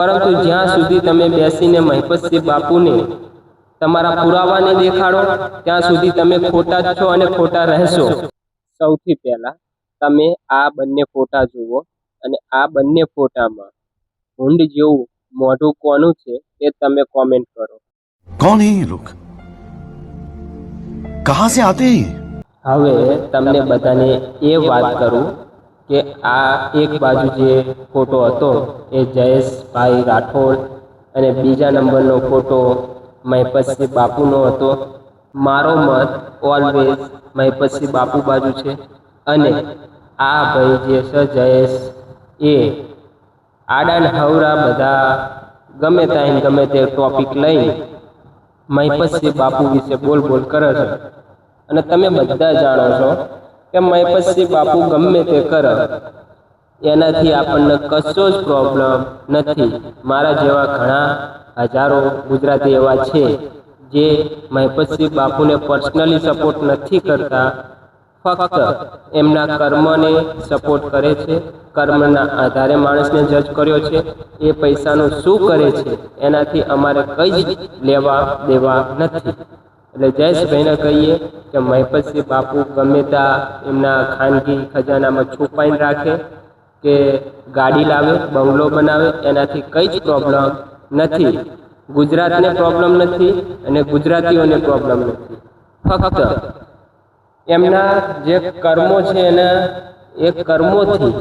પરંતુ જ્યાં સુધી તમે બેસીને મહિપતસિંહ બાપુને તમારા પુરાવા નહીં દેખાડો ત્યાં સુધી તમે ખોટા જ છો અને ખોટા રહેશો। સૌથી પહેલા તમે આ બંને ફોટા જુઓ અને આ બંને ફોટામાં ભૂંડ જેવું મોઢું કોનું છે એ તમે કોમેન્ટ કરો। कौन है ये लोग? कहां से आते हैं? હવે તમને બધાને એ વાત કરું કે આ એક બાજુ જે ફોટો હતો એ જયેશભાઈ રાઠોડ અને બીજા નંબરનો ફોટો મહિપતસિંહ બાપુનો હતો। મારો મત ઓલવેઝ મહિપતસિંહ બાપુ બાજુ છે અને આ ભાઈ જે છે જયેશ એ આડા ને હવરા બધા ગમે ત્યાં ગમે તે ટોપિક લઈ મહિપતસિંહ બાપુ વિશે બોલ બોલ કરે છે અને તમે બધા જાણો છો કે મહિપતસિંહ બાપુ ગમે તે કરે એનાથી આપણને કશો જ પ્રોબ્લેમ નથી। મારા જેવા ઘણા હજારો ગુજરાતી એવા છે જે મહિપતસિંહ બાપુને પર્સનલી સપોર્ટ નથી કરતા, ફક્ત એમના કર્મને સપોર્ટ કરે છે। કર્મના આધારે માણસને જજ કર્યો છે। એ પૈસાનું શું કરે છે એનાથી અમારે કંઈ જ લેવા દેવા નથી। એટલે જયેશભાઈને કહીએ કે મહિપતસિંહ બાપુ ગમે ત્યાં એમના ખાનગી ખજાનામાં છુપાઈને રાખે કે ગાડી લાવે, બંગલો બનાવે, એનાથી કંઈ જ પ્રોબ્લેમ નથી। ગુજરાતને પ્રોબ્લેમ નથી અને ગુજરાતીઓને પ્રોબ્લેમ નથી, ફક્ત એમના જે કર્મો છે એના એ કર્મોથી।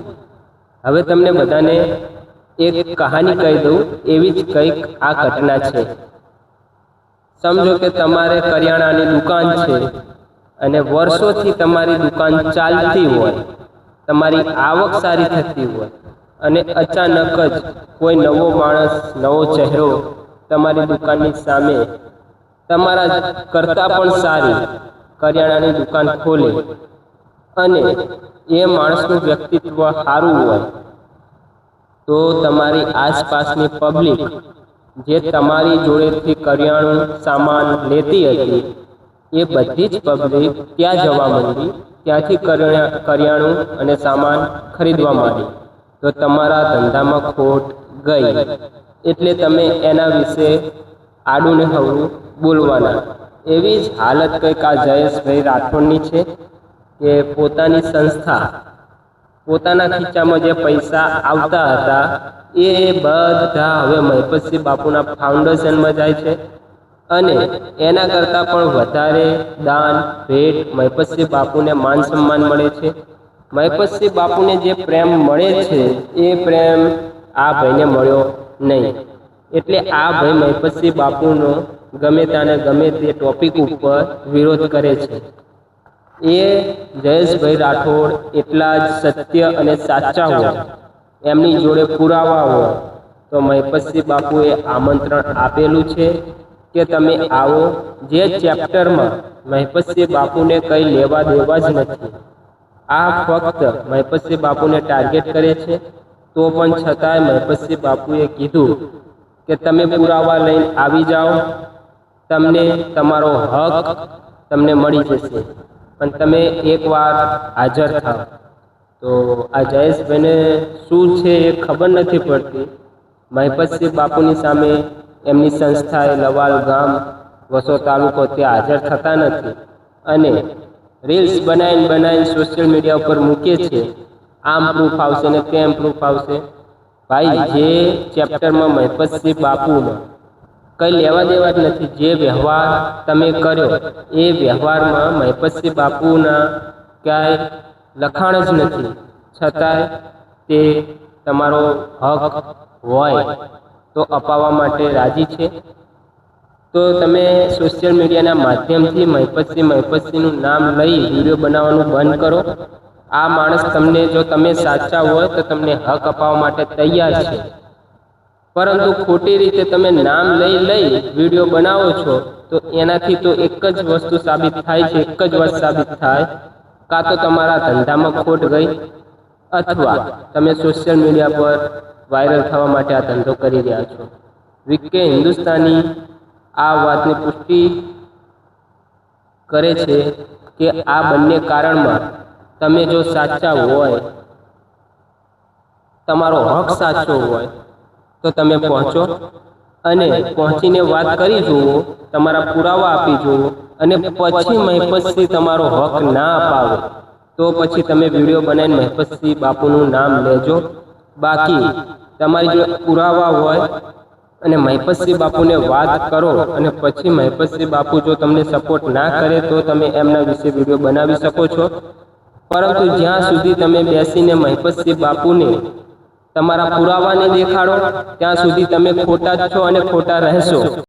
હવે તમને બધાને એક કહાની કહી દઉં, એવી જ કંઈક આ ઘટના છે। સમજો કે તમારે કરિયાણાની દુકાન છે અને વર્ષોથી તમારી દુકાન ચાલતી હોય, તમારી આવક સારી થતી હોય અને અચાનક જ કોઈ નવો માણસ, નવો ચહેરો તમારી દુકાનની સામે તમારા કરતાં પણ સારી કરિયાણાની દુકાન ખોલે અને એ માણસનું વ્યક્તિત્વ સારું હોય તો તમારી આસપાસની પબ્લિક જે તમારી જોડેથી કરિયાણું સામાન લેતી હતી એ બધી જ પબ્લિક ત્યાં જવા માંડી, ત્યાંથી કરિયાણું અને સામાન ખરીદવા માંડી, તો તમારા ધંધામાં ખોટ ગઈ। એટલે તમે એના વિશે આડું ને હવળું બોલવાના। એવી જ હાલત કંઈક આ જયેશભાઈ રાઠોડની છે કે પોતાની સંસ્થા, પોતાના ખીચામાં જે પૈસા આવતા હતા એ બધા હવે મહિપતસિંહ બાપુના ફાઉન્ડેશનમાં જાય છે અને એના કરતાં પણ વધારે દાન ભેટ મહિપતસિંહ બાપુને માન સન્માન મળે છે। મહિપતસિંહ બાપુને જે પ્રેમ મળે છે એ પ્રેમ આ ભાઈને મળ્યો નહીં। એટલે આ ભાઈ મહિપતસિંહ બાપુનો ગમે ત્યાં ગમે તે ટોપિક ઉપર વિરોધ કરે છે। એ જયેશભાઈ રાઠોડ એટલા જ સત્ય અને સાચા હોય, એમની જોડે પુરાવા હોય તો મહિપતસિંહ બાપુએ આમંત્રણ આપેલું છે કે તમે આવો। જે ચેપ્ટરમાં મહિપતસિંહ બાપુને કંઈ લેવા દેવા જ નથી, આ ફક્ત મહિપતસિંહ બાપુને ટાર્ગેટ કરે છે। તો પણ છતાંય મહિપતસિંહ બાપુએ કીધું કે તમે પુરાવા લઈને આવી જાઓ, તમને તમારો હક તમને મળી જશે, પણ તમે એકવાર હાજર થાઓ। તો આ જયેશભાઈને શું છે એ ખબર નથી પડતી। મહિપતસિંહ બાપુની સામે એમની સંસ્થાએ લવાલ ગામ વસો તાલુકો ત્યાં હાજર થતા નથી અને રીલ્સ બનાવીને સોશિયલ મીડિયા ઉપર મૂકે છે। આમ પ્રૂફ આવશે ને તેમ પ્રૂફ આવશે। ભાઈ, જે ચેપ્ટરમાં મહિપતસિંહ બાપુમાં કંઈ લેવા દેવા જ નથી, જે વ્યવહાર તમે કર્યો એ વ્યવહારમાં મહિપતસિંહ બાપુના ક્યાંય લખાણ જ નથી, છતાંય તે તમારો હક હોય તો અપાવવા માટે રાજી છે। તો તમે સોશિયલ મીડિયાના માધ્યમથી મહિપતસિંહનું નામ લઈ વિડીયો બનાવવાનું બંધ કરો। આ માણસ તમને, જો તમે સાચા હોય તો તમને હક અપાવવા માટે તૈયાર છે, પરંતુ ખોટી રીતે તમે નામ લઈ વિડીયો બનાવો છો તો એનાથી તો એક જ વસ્તુ સાબિત થાય છે, એક જ વાત સાબિત થાય, કાં તો તમારા ધંધામાં ખોટ ગઈ અથવા તમે સોશિયલ મીડિયા પર વાયરલ થવા માટે આ ધંધો કરી રહ્યા છો। વીકે હિન્દુસ્તાની આ વાતની પુષ્ટિ કરે છે કે આ બંને કારણમાં તમે જો સાચા હોય, તમારો હક સાચો હોય તો તમે પહોંચો અને પહોંચીને વાત કરી જુઓ, તમારા પુરાવા આપી જુઓ, અને પછી મહિપતસિંહ તમારો હક ના અપાવે તો પછી તમે વિડીયો બનાવીને મહિપતસિંહ બાપુનું નામ લેજો. બાકી તમારી જો પુરાવા હોય અને મહિપતસિંહ બાપુને વાત કરો અને પછી મહિપતસિંહ બાપુ જો તમને સપોર્ટ ના કરે તો તમે એમના વિશે વિડીયો બનાવી શકો છો. પરંતુ જ્યાં સુધી તમે બેસીને મહિપતસિંહ બાપુને તમારા પુરાવાને દેખાડો ત્યાં સુધી તમે ખોટા જ છો અને ખોટા રહેશો.